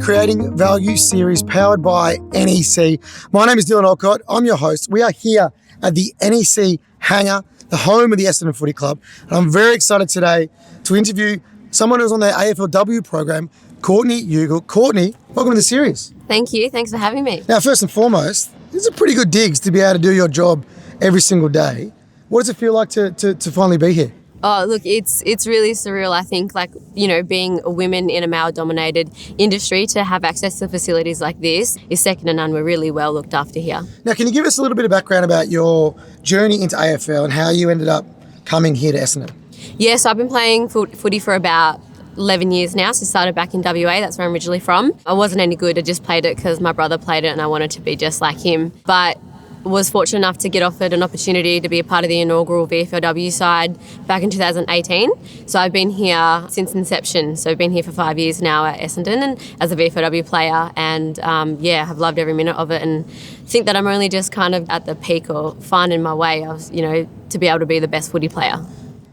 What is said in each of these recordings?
Creating Value series powered by NEC. My name is Dylan Alcott. I'm your host. We are here at the NEC hangar, the home of the Essendon Footy Club. And I'm very excited today to interview someone who's on the AFLW program, Courtney Ugle. Courtney, welcome to the series. Thank you. Thanks for having me. Now, first and foremost, these are pretty good digs to be able to do your job every single day. What does it feel like to finally be here? Oh, look, it's really surreal. I think, being a woman in a male-dominated industry, to have access to facilities like this is second to none. We're really well looked after here. Now, can you give us a little bit of background about your journey into AFL and how you ended up coming here to Essendon? Yeah, so I've been playing footy for about 11 years now. So started back in WA, that's where I'm originally from. I wasn't any good. I just played it because my brother played it and I wanted to be just like him. But was fortunate enough to get offered an opportunity to be a part of the inaugural VFLW side back in 2018. So I've been here since inception. So I've been here for 5 years now at Essendon and as a VFLW player, and have loved every minute of it, and think that I'm only just kind of at the peak or finding my way of, to be able to be the best footy player.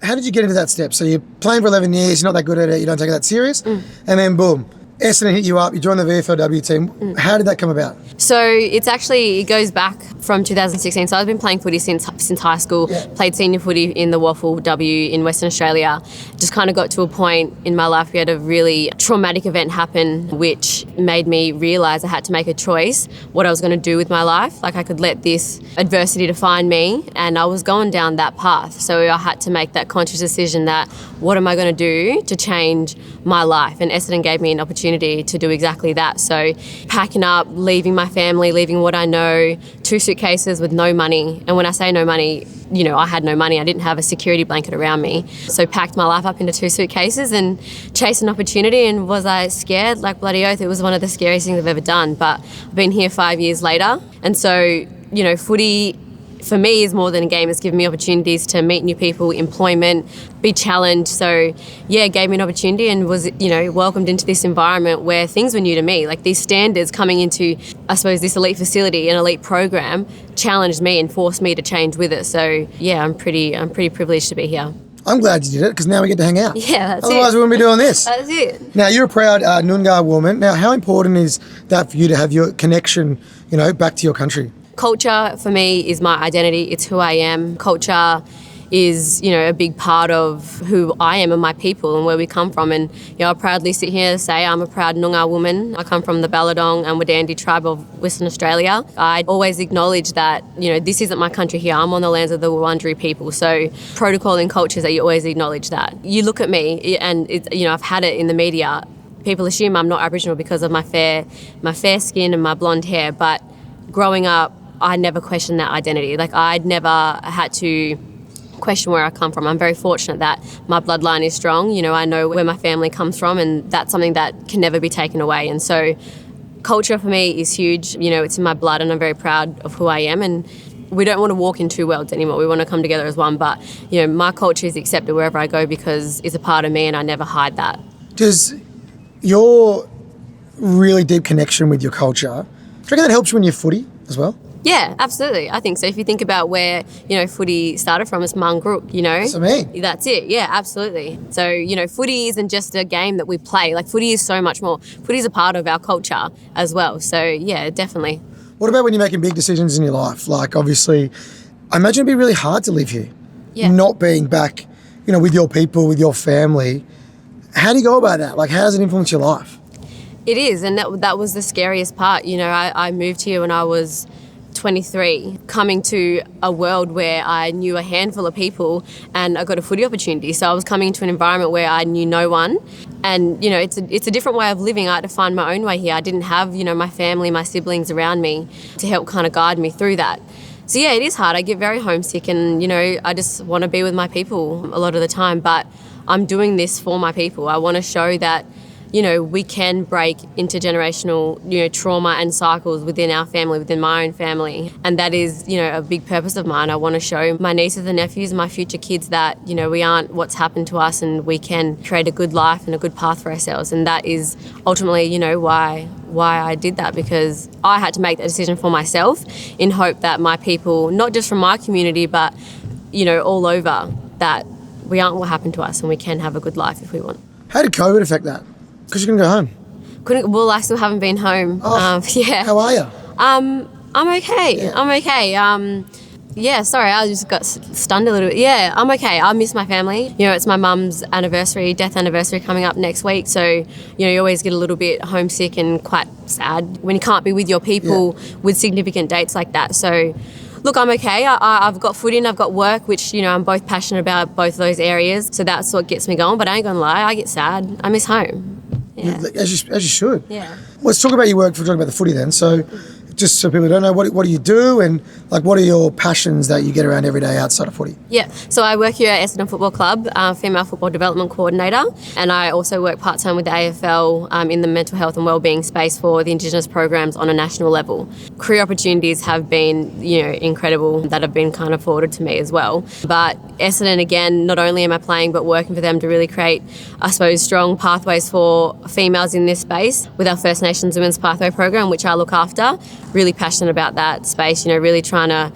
How did you get into that step? So you're playing for 11 years, you're not that good at it, you don't take it that serious, and then boom, Essendon hit you up, you joined the VFLW team. How did that come about? So it goes back from 2016. So I've been playing footy since high school, played senior footy in the VFLW in Western Australia. Just kind of got to a point in my life where had a really traumatic event happen, which made me realise I had to make a choice what I was going to do with my life. Like, I could let this adversity define me, and I was going down that path. So I had to make that conscious decision that what am I going to do to change my life? And Essendon gave me an opportunity to do exactly that. So packing up, leaving my family, leaving what I know, 2 suitcases with no money. And when I say no money, I had no money. I didn't have a security blanket around me. So packed my life up into 2 suitcases and chased an opportunity. And was I scared? Like bloody oath, it was one of the scariest things I've ever done. But I've been here 5 years later. And so, footy for me is more than a game. It's given me opportunities to meet new people, employment, be challenged. So it gave me an opportunity and was, welcomed into this environment where things were new to me. Like, these standards coming into, I suppose, this elite facility, an elite program, challenged me and forced me to change with it. So I'm pretty privileged to be here. I'm glad you did it, because now we get to hang out. Yeah, that's Otherwise, we wouldn't be doing this. That's it. Now, you're a proud Noongar woman. Now, how important is that for you to have your connection, back to your country? Culture for me is my identity. It's who I am. Culture is, a big part of who I am and my people and where we come from. And, I proudly sit here and say I'm a proud Noongar woman. I come from the Balladong and Wadandi tribe of Western Australia. I always acknowledge that, this isn't my country here. I'm on the lands of the Wurundjeri people. So protocol and culture is that you always acknowledge that. You look at me and, I've had it in the media. People assume I'm not Aboriginal because of my fair skin and my blonde hair. But growing up, I never questioned that identity. Like, I'd never had to question where I come from. I'm very fortunate that my bloodline is strong. I know where my family comes from, and that's something that can never be taken away. And so culture for me is huge. It's in my blood, and I'm very proud of who I am. And we don't want to walk in 2 worlds anymore. We want to come together as one. But, my culture is accepted wherever I go because it's a part of me, and I never hide that. Does your really deep connection with your culture, do you reckon that helps you in your footy as well? Yeah, absolutely. I think so. If you think about where, footy started from, it's Mangrook, That's me. That's it. Yeah, absolutely. So, footy isn't just a game that we play. Like, footy is so much more. Footy is a part of our culture as well. So, yeah, definitely. What about when you're making big decisions in your life? Like, obviously, I imagine it'd be really hard to live here. Yeah. Not being back, with your people, with your family. How do you go about that? Like, how does it influence your life? It is, and that was the scariest part. I moved here when I was 23, coming to a world where I knew a handful of people and I got a footy opportunity. So I was coming into an environment where I knew no one, and it's a different way of living. I had to find my own way here. I didn't have my family, my siblings around me to help kind of guide me through that. So it is hard. I get very homesick, and I just want to be with my people a lot of the time, but I'm doing this for my people. I want to show that we can break intergenerational, trauma and cycles within our family, within my own family. And that is, a big purpose of mine. I want to show my nieces and nephews, my future kids, that, we aren't what's happened to us, and we can create a good life and a good path for ourselves. And that is ultimately, why I did that, because I had to make that decision for myself in hope that my people, not just from my community, but, all over, that we aren't what happened to us and we can have a good life if we want. How did COVID affect that? Because you couldn't go home. I still haven't been home. Yeah. How are you? I'm okay. Yeah. I'm okay. Yeah, sorry, I just got stunned a little bit. Yeah, I'm okay. I miss my family. You know, it's my mum's death anniversary coming up next week. So, you know, you always get a little bit homesick and quite sad when you can't be with your people with significant dates like that. So, look, I'm okay. I've got footy and I've got work, which, you know, I'm both passionate about both of those areas. So that's what gets me going. But I ain't going to lie, I get sad. I miss home. Yeah. As you should. Yeah. Let's talk about your work. We're talking about the footy then. So, just so people don't know, what do you do, and like what are your passions that you get around every day outside of footy? Yeah, so I work here at Essendon Football Club, female football development coordinator, and I also work part-time with the AFL in the mental health and wellbeing space for the Indigenous programs on a national level. Career opportunities have been, you know, incredible that have been kind of forwarded to me as well. But Essendon, again, not only am I playing but working for them to really create, I suppose, strong pathways for females in this space with our First Nations Women's Pathway program, which I look after. Really passionate about that space, you know, really trying to,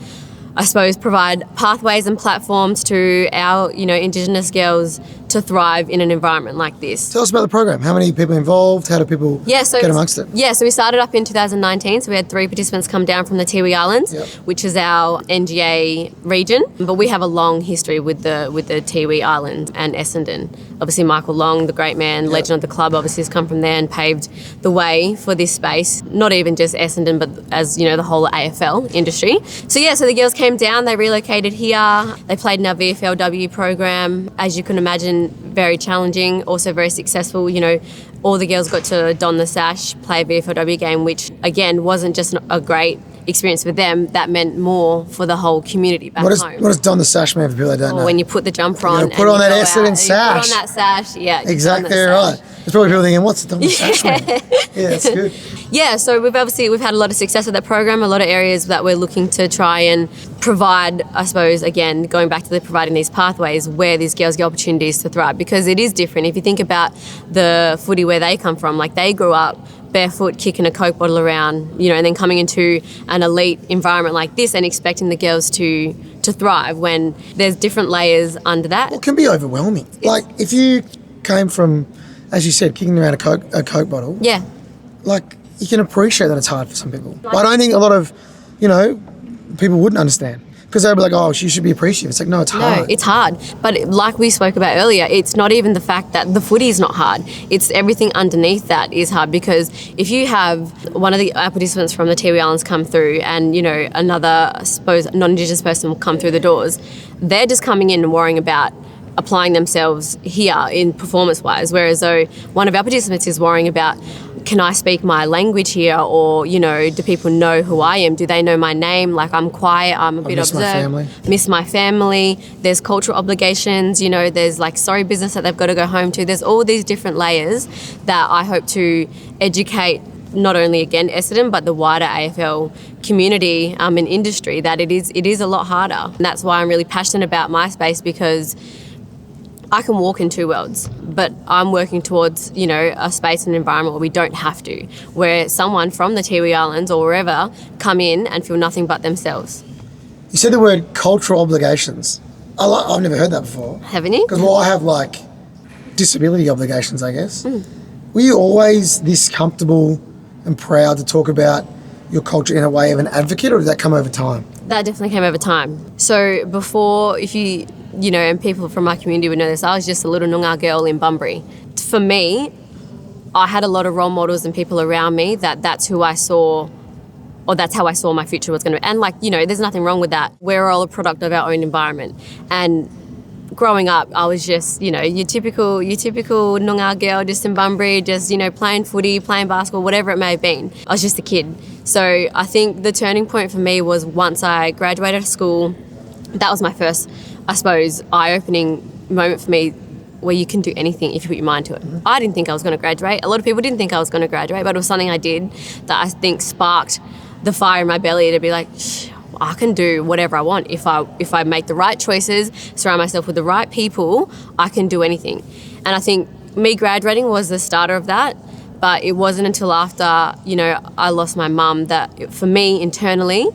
I suppose, provide pathways and platforms to our, you know, Indigenous girls to thrive in an environment like this. Tell us about the program. How many people involved? How do people get amongst it? Yeah, so we started up in 2019. So we had 3 participants come down from the Tiwi Islands, which is our NGA region. But we have a long history with the Tiwi Islands and Essendon. Obviously, Michael Long, the great man, legend of the club, obviously has come from there and paved the way for this space. Not even just Essendon, but as you know, the whole AFL industry. So yeah, so the girls came down. They relocated here. They played in our VFLW program. As you can imagine, very challenging, also very successful. You know, all the girls got to don the sash, play a VFLW game, which again wasn't just a great experience for them. That meant more for the whole community back home. What does don the sash mean for people that don't know? When you put the jumper on, put on that Essendon sash. Put on that sash, yeah. Exactly right. There's probably people thinking, what's don the sash mean? Yeah, that's good. Yeah, so we've had a lot of success with that program, a lot of areas that we're looking to try and provide, I suppose, again, going back to providing these pathways where these girls get opportunities to thrive, because it is different. If you think about the footy where they come from, like they grew up barefoot, kicking a Coke bottle around, you know, and then coming into an elite environment like this and expecting the girls to thrive when there's different layers under that. Well, it can be overwhelming. Like if you came from, as you said, kicking around a Coke bottle. Yeah. Like you can appreciate that it's hard for some people. But I don't think a lot of, you know, people wouldn't understand. Because they'd be like, oh, she should be appreciative. It's like, no, it's hard. No, it's hard. But like we spoke about earlier, it's not even the fact that the footy is not hard. It's everything underneath that is hard, because if you have one of our participants from the Tiwi Islands come through and, you know, another, I suppose, non-Indigenous person will come through the doors, they're just coming in and worrying about applying themselves here in performance-wise, whereas though one of our participants is worrying about, can I speak my language here, or, you know, do people know who I am? Do they know my name? Like, I'm quiet, I'm a bit observed. Miss my family. There's cultural obligations, you know, there's like sorry business that they've got to go home to. There's all these different layers that I hope to educate not only, again, Essendon, but the wider AFL community and industry, that it is a lot harder. And that's why I'm really passionate about my space, because I can walk in two worlds, but I'm working towards, you know, a space and environment where we don't have to, where someone from the Tiwi Islands or wherever come in and feel nothing but themselves. You said the word cultural obligations. I've never heard that before. Haven't you? Because, well, I have, like, disability obligations, I guess. Were you always this comfortable and proud to talk about your culture in a way of an advocate, or did that come over time? That definitely came over time. So before, if you know, and people from my community would know this, I was just a little Noongar girl in Bunbury. For me, I had a lot of role models and people around me that's who I saw, or that's how I saw my future was going to be. And, like, you know, there's nothing wrong with that. We're all a product of our own environment. And growing up, I was just, you know, your typical Noongar girl just in Bunbury, just, you know, playing footy, playing basketball, whatever it may have been. I was just a kid. So I think the turning point for me was once I graduated school. That was my first, I suppose, eye-opening moment for me, where you can do anything if you put your mind to it. I didn't think I was going to graduate. A lot of people didn't think I was going to graduate, but it was something I did that I think sparked the fire in my belly to be like, I can do whatever I want. If I make the right choices, surround myself with the right people, I can do anything. And I think me graduating was the starter of that, but it wasn't until after, you know, I lost my mum that for me internally,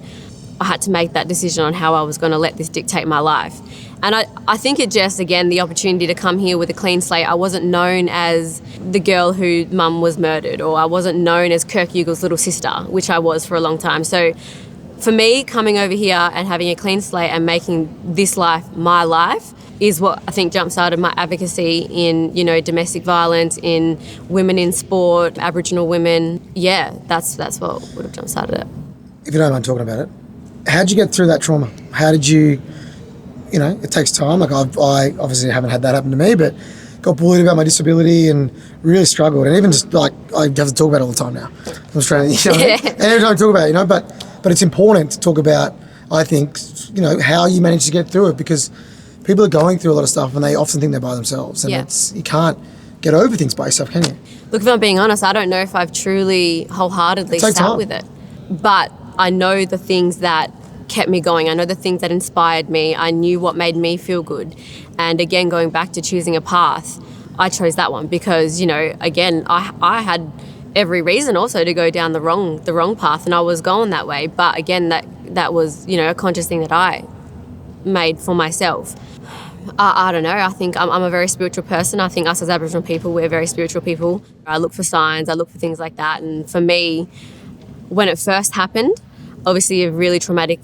I had to make that decision on how I was going to let this dictate my life. And I think it just, again, the opportunity to come here with a clean slate. I wasn't known as the girl who mum was murdered, or I wasn't known as Courtney Ugle's little sister, which I was for a long time. So for me, coming over here and having a clean slate and making this life my life is what I think jump-started my advocacy in, domestic violence, in women in sport, Aboriginal women. Yeah, that's what would have jump-started it. If you don't mind talking about it, how did you get through that trauma? How did you, it takes time. Like I obviously haven't had that happen to me, but got bullied about my disability and really struggled. And even just like, I have to talk about it all the time now. I was trying to, and every time I talk about it, but it's important to talk about, I think, how you manage to get through it, because people are going through a lot of stuff and they often think they're by themselves. And you can't get over things by yourself, can you? Look, if I'm being honest, I don't know if I've truly wholeheartedly sat with it. But I know the things that kept me going. I know the things that inspired me. I knew what made me feel good. And again, going back to choosing a path, I chose that one because, again, I had every reason also to go down the wrong path, and I was going that way. But again, that was, a conscious thing that I made for myself. I don't know. I think I'm a very spiritual person. I think us as Aboriginal people, we're very spiritual people. I look for signs. I look for things like that. And for me, when it first happened, obviously a really traumatic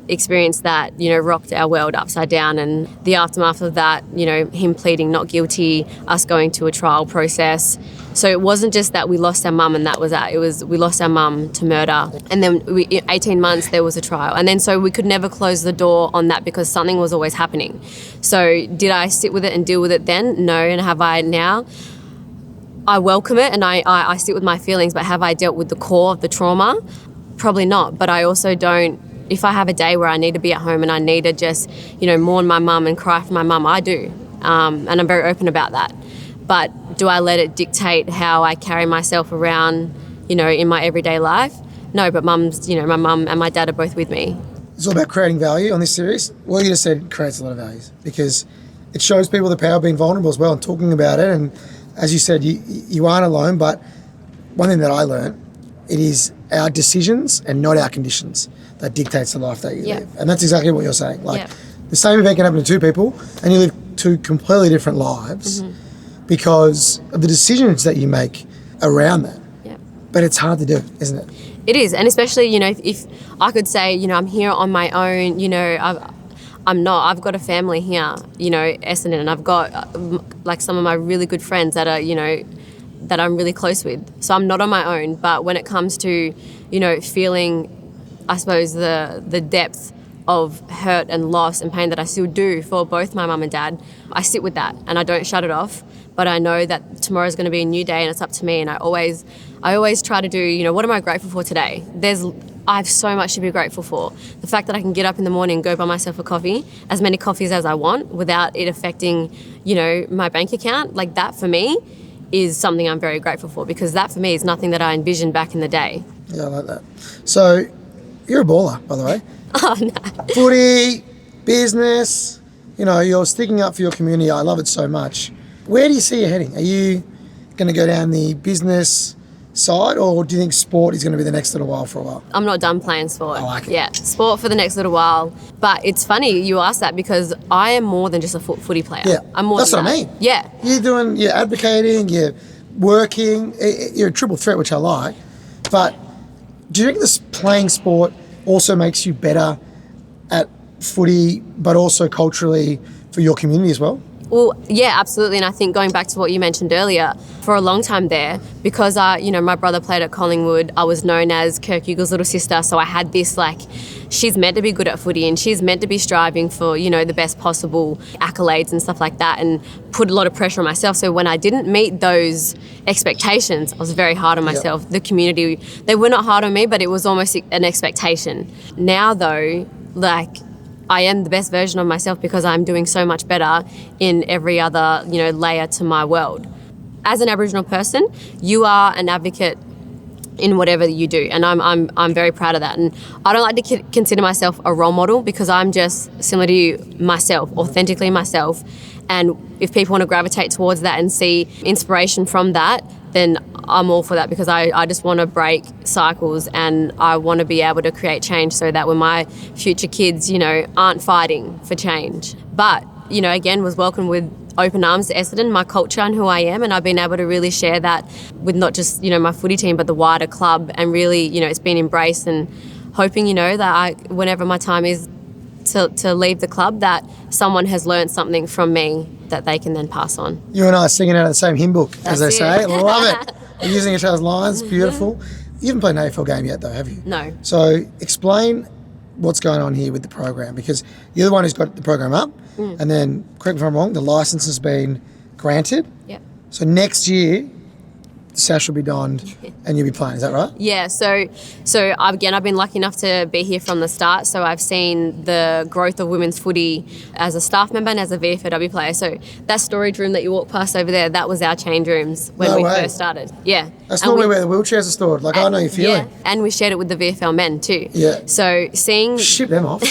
experience that, rocked our world upside down, and the aftermath of that, him pleading not guilty, us going to a trial process. So it wasn't just that we lost our mum and that was that. It was we lost our mum to murder, and then 18 months there was a trial, and then so we could never close the door on that because something was always happening. So did I sit with it and deal with it then? No. And have I now? I welcome it and I sit with my feelings, but have I dealt with the core of the trauma? Probably not. But I also don't. If I have a day where I need to be at home and I need to just, mourn my mum and cry for my mum, I do. And I'm very open about that. But do I let it dictate how I carry myself around, in my everyday life? No, but my mum and my dad are both with me. It's all about creating value on this series. What you just said creates a lot of values because it shows people the power of being vulnerable as well and talking about it. And as you said, you aren't alone, but one thing that I learned, it is our decisions and not our conditions that dictates the life that you live. And that's exactly what you're saying. The same event can happen to two people and you live two completely different lives because of the decisions that you make around that. But it's hard to do, isn't it? It is. And especially, if I could say, I'm here on my own, I'm not. I've got a family here, Essendon, and I've got some of my really good friends that are, that I'm really close with. So I'm not on my own. But when it comes to, feeling, I suppose, the depth of hurt and loss and pain that I still do for both my mum and dad, I sit with that and I don't shut it off. But I know that tomorrow's going to be a new day and it's up to me. And I always try to do, what am I grateful for today? I have so much to be grateful for. The fact that I can get up in the morning and go buy myself a coffee, as many coffees as I want, without it affecting, my bank account, like that for me is something I'm very grateful for, because that for me is nothing that I envisioned back in the day. Yeah, I like that. So you're a baller, by the way. Oh, no. Footy, business, you're sticking up for your community. I love it so much. Where do you see you heading? Are you going to go down the business side, or do you think sport is going to be the next little while for a while? I'm not done playing sport. I like it. Yeah, sport for the next little while. But it's funny you ask that because I am more than just a footy player. Yeah, I'm more that's than what that. I mean. Yeah. You're advocating, you're working, you're a triple threat, which I like. But do you think this playing sport also makes you better at footy, but also culturally for your community as well? Well, yeah, absolutely. And I think going back to what you mentioned earlier, for a long time there, because my brother played at Collingwood, I was known as Courtney Ugle's little sister. So I had this she's meant to be good at footy and she's meant to be striving for, the best possible accolades and stuff like that, and put a lot of pressure on myself. So when I didn't meet those expectations, I was very hard on myself. The community, they were not hard on me, but it was almost an expectation. Now though, I am the best version of myself because I'm doing so much better in every other, layer to my world. As an Aboriginal person, you are an advocate in whatever you do, and I'm very proud of that. And I don't like to consider myself a role model because I'm just similar to you, myself, authentically myself. And if people want to gravitate towards that and see inspiration from that, then I'm all for that, because I just want to break cycles, and I want to be able to create change so that when my future kids, aren't fighting for change. But, again, was welcomed with open arms to Essendon, my culture and who I am, and I've been able to really share that with not just, my footy team, but the wider club, and really, it's been embraced, and hoping, that whenever my time is to leave the club, that someone has learned something from me that they can then pass on. You and I are singing out of the same hymn book, as they say. Love it. We're using each other's lines. Beautiful. You haven't played an AFL game yet, though, have you? No. So explain what's going on here with the program, because you're the one who's got the program up, and then, correct me if I'm wrong, the licence has been granted. Yep. So next year, the sash will be donned and you'll be playing, is that right? Yeah, so again, I've been lucky enough to be here from the start, so I've seen the growth of women's footy as a staff member and as a VFLW player. So that storage room that you walk past over there, that was our change rooms when we first started. Yeah. That's normally where the wheelchairs are stored. I know your feeling. Yeah, and we shared it with the VFL men too. Yeah. So seeing... Ship them off.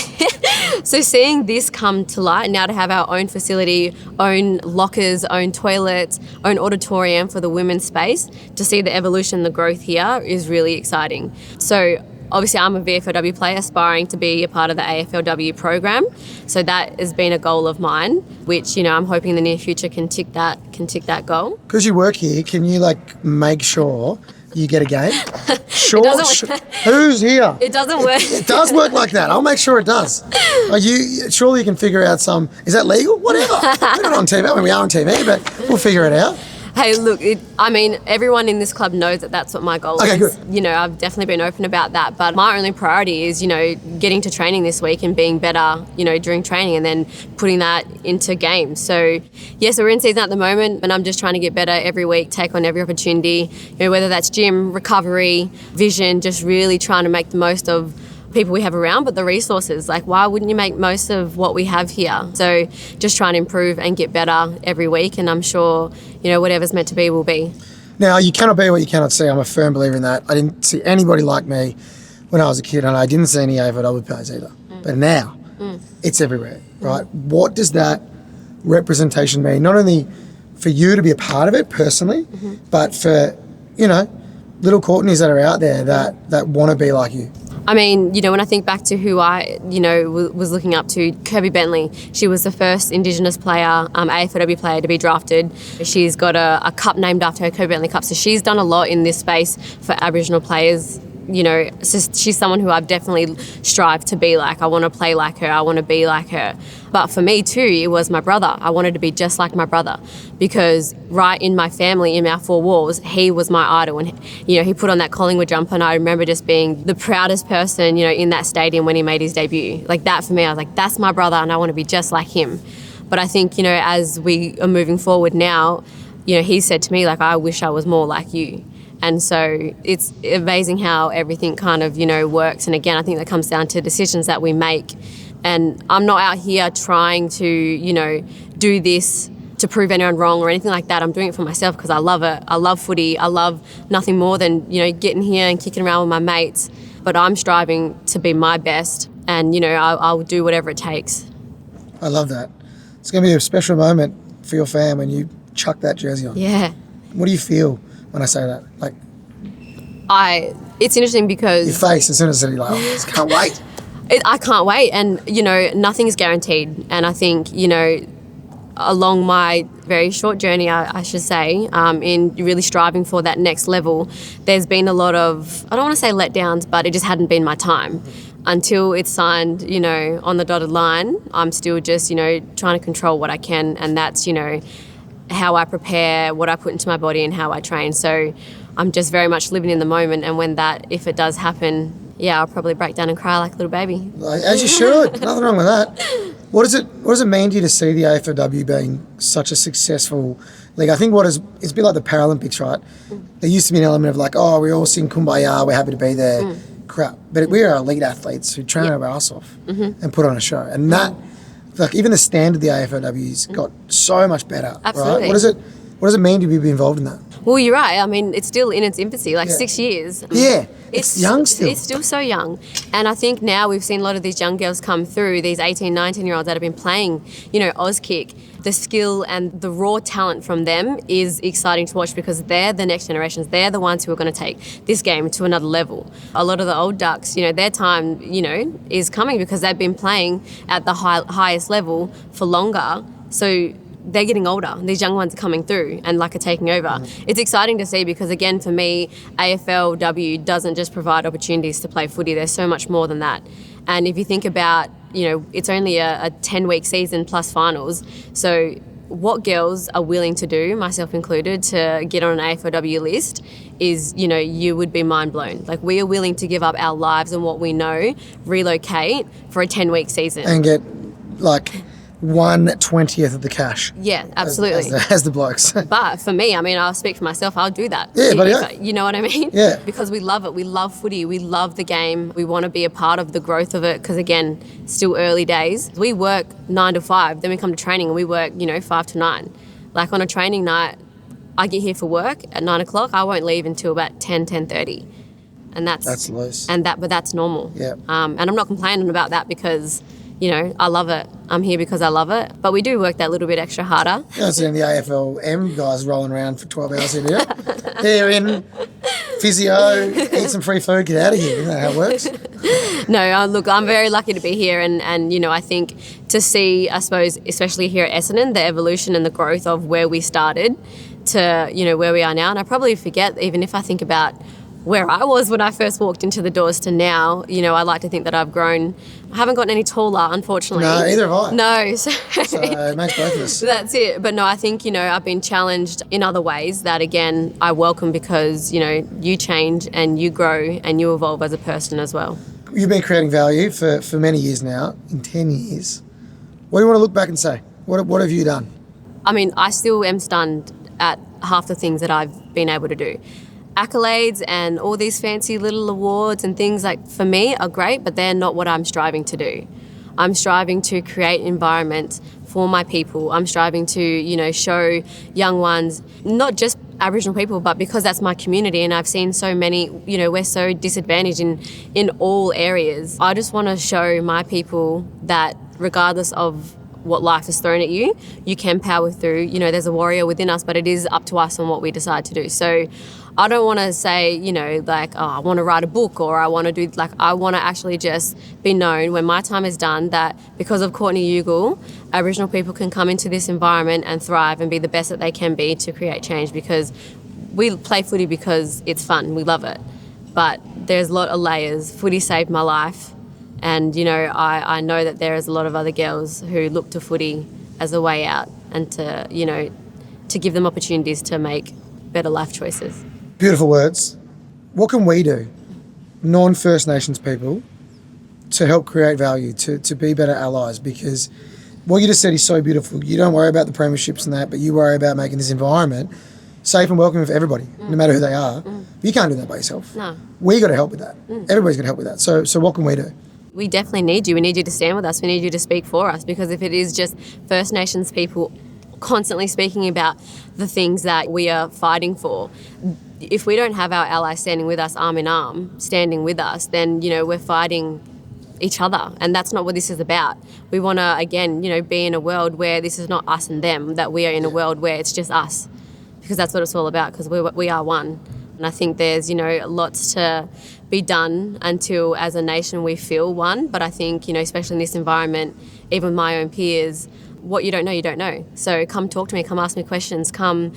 So seeing this come to light, now to have our own facility, own lockers, own toilets, own auditorium for the women's space, to see the evolution, the growth here is really exciting. So obviously I'm a VFLW player aspiring to be a part of the AFLW program. So that has been a goal of mine, which, I'm hoping in the near future can tick that goal. Because you work here, can you make sure you get a game? Sure. Who's here? It doesn't work. It does work like that. I'll make sure it does. Surely you can figure out some. Is that legal? Whatever. We're not on TV. I mean, we are on TV, but we'll figure it out. Hey, look, everyone in this club knows that that's what my goal is. Good. I've definitely been open about that. But my only priority is, getting to training this week and being better, during training, and then putting that into games. So, so we're in season at the moment, and I'm just trying to get better every week, take on every opportunity, whether that's gym, recovery, vision, just really trying to make the most of people we have around, but the resources, why wouldn't you make most of what we have here? So just trying to improve and get better every week, and I'm sure, whatever's meant to be will be. Now, you cannot be what you cannot see. I'm a firm believer in that. I didn't see anybody like me when I was a kid, and I didn't see any AFW players either. But now, it's everywhere, right? What does that representation mean? Not only for you to be a part of it personally, but for, little Courtneys that are out there that want to be like you. I mean, when I think back to who I, was looking up to, Kirby Bentley, she was the first Indigenous player, AFW player to be drafted. She's got a cup named after her, Kirby Bentley Cup. So she's done a lot in this space for Aboriginal players. She's someone who I've definitely strived to be like. I want to play like her. I want to be like her. But for me too, it was my brother. I wanted to be just like my brother, because right in my family, in our four walls, he was my idol. And, he put on that Collingwood jumper, and I remember just being the proudest person, in that stadium when he made his debut. That for me, I was like, that's my brother, and I want to be just like him. But I think, as we are moving forward now, he said to me, I wish I was more like you. And so it's amazing how everything kind of, works. And again, I think that comes down to decisions that we make. And I'm not out here trying to, do this to prove anyone wrong or anything like that. I'm doing it for myself because I love it. I love footy. I love nothing more than, getting here and kicking around with my mates. But I'm striving to be my best, and, I'll do whatever it takes. I love that. It's going to be a special moment for your fam when you chuck that jersey on. Yeah. What do you feel when I say that? It's interesting because... Your face, as soon as I said it, I just can't wait. I can't wait. And, nothing is guaranteed. And I think, along my very short journey, I should say, in really striving for that next level, there's been a lot of, I don't want to say letdowns, but it just hadn't been my time. Until it's signed, on the dotted line, I'm still just, trying to control what I can. And that's, how I prepare, what I put into my body, and how I train. So I'm just very much living in the moment. And when if it does happen, I'll probably break down and cry like a little baby. As you should. Nothing wrong with that. What does it mean to you to see the AFW being such a successful league? I think it's a bit like the Paralympics, right? There used to be an element of we all sing Kumbaya, we're happy to be there. Crap. But we are elite athletes who train our ass off and put on a show. And that, even the standard of the AFLW's got so much better. Absolutely. Right? What does it mean to be involved in that? Well, you're right. I mean, it's still in its infancy, 6 years. Yeah, it's young still. It's still so young. And I think now we've seen a lot of these young girls come through, these 18, 19-year-olds that have been playing, Auskick. The skill and the raw talent from them is exciting to watch because they're the next generations. They're the ones who are going to take this game to another level. A lot of the old Ducks, their time, is coming because they've been playing at the highest level for longer. So they're getting older. These young ones are coming through and are taking over. It's exciting to see because, again, for me, AFLW doesn't just provide opportunities to play footy. There's so much more than that. And if you think about, it's only a 10-week season plus finals. So what girls are willing to do, myself included, to get on an AFLW list is, you would be mind blown. We are willing to give up our lives and what we know, relocate for a 10-week season. And get 1/20th of the cash. Yeah, absolutely. As the blokes. But for me, I'll speak for myself, I'll do that. Yeah, but you know what I mean? Yeah. Because we love it. We love footy. We love the game. We want to be a part of the growth of it because, again, still early days. We work 9 to 5, then we come to training and we work, 5 to 9. On a training night, I get here for work at 9 o'clock. I won't leave until about 10:30. And that's loose. But that's normal. Yeah. And I'm not complaining about that because, I love it. I'm here because I love it. But we do work that little bit extra harder. I've seen the AFLM guys rolling around for 12 hours a day. They're in physio, eat some free food, get out of here. Isn't that how it works? No, look, I'm very lucky to be here. And I think to see, I suppose, especially here at Essendon, the evolution and the growth of where we started to, where we are now. And I probably forget, even if I think about where I was when I first walked into the doors to now, I like to think that I've grown. I haven't gotten any taller, unfortunately. No, either have I. No. So it makes both of us. That's it. But no, I think, I've been challenged in other ways that, again, I welcome because, you change and you grow and you evolve as a person as well. You've been creating value for many years now, in 10 years. What do you want to look back and say? What have you done? I still am stunned at half the things that I've been able to do. Accolades and all these fancy little awards and things for me are great, but they're not what I'm striving to do. I'm striving to create environments for my people. I'm striving to, show young ones, not just Aboriginal people, but because that's my community and I've seen so many, we're so disadvantaged in all areas. I just want to show my people that regardless of what life has thrown at you, you can power through. There's a warrior within us, but it is up to us on what we decide to do. So I don't want to say, I want to write a book or I want to do, I want to actually just be known when my time is done that because of Courtney Ugle, Aboriginal people can come into this environment and thrive and be the best that they can be to create change because we play footy because it's fun, we love it. But there's a lot of layers. Footy saved my life. And, I know that there is a lot of other girls who look to footy as a way out and to give them opportunities to make better life choices. Beautiful words. What can we do, non-First Nations people, to help create value, to be better allies? Because what you just said is so beautiful. You don't worry about the premierships and that, but you worry about making this environment safe and welcoming for everybody, no matter who they are. You can't do that by yourself. No. We got to help with that. Everybody's got to help with that. So what can we do? We definitely need you. We need you to stand with us. We need you to speak for us because if it is just First Nations people constantly speaking about the things that we are fighting for, if we don't have our allies standing with us arm in arm, standing with us, then, we're fighting each other. And that's not what this is about. We want to, again, be in a world where this is not us and them, that we are in a world where it's just us because that's what it's all about because we are one. And I think there's, lots to be done until as a nation we feel one. But I think, especially in this environment, even my own peers, what you don't know, you don't know. So come talk to me, come ask me questions, come,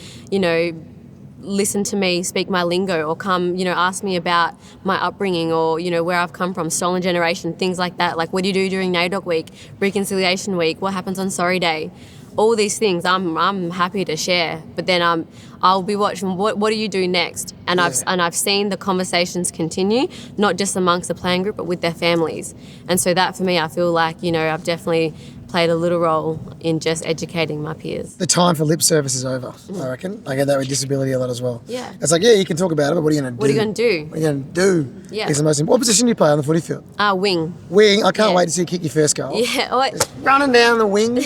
listen to me, speak my lingo, or come, ask me about my upbringing or, where I've come from, stolen generation, things like that. What do you do during NAIDOC week, reconciliation week, what happens on Sorry Day? All these things I'm happy to share, but then I'll be watching what do you do next, and I've seen the conversations continue, not just amongst the playing group, but with their families, and so that for me, I feel like I've definitely played a little role in just educating my peers. The time for lip service is over, I reckon. I get that with disability a lot as well. Yeah. It's you can talk about it, but what are you going to do? What are you going to do? What are you going to do? Yeah. Is the most important. What position do you play on the footy field? Wing. Wing. I can't wait to see you kick your first goal. Yeah. Just running down the wing,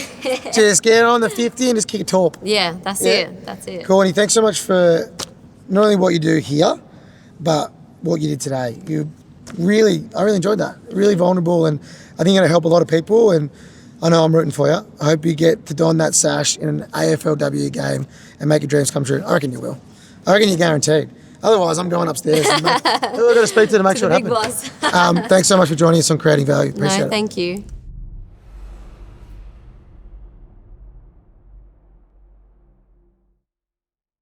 just get on the 50 and just kick a torp. Yeah, that's it. That's it. Courtney, thanks so much for not only what you do here, but what you did today. I really enjoyed that. Really vulnerable, and I think you're going to help a lot of people, and I know I'm rooting for you. I hope you get to don that sash in an AFLW game and make your dreams come true. I reckon you will. I reckon you're guaranteed. Otherwise, I'm going upstairs. I've got to speak to make sure it happens. Big boss. Thanks so much for joining us on Creating Value. Appreciate it. Thank you.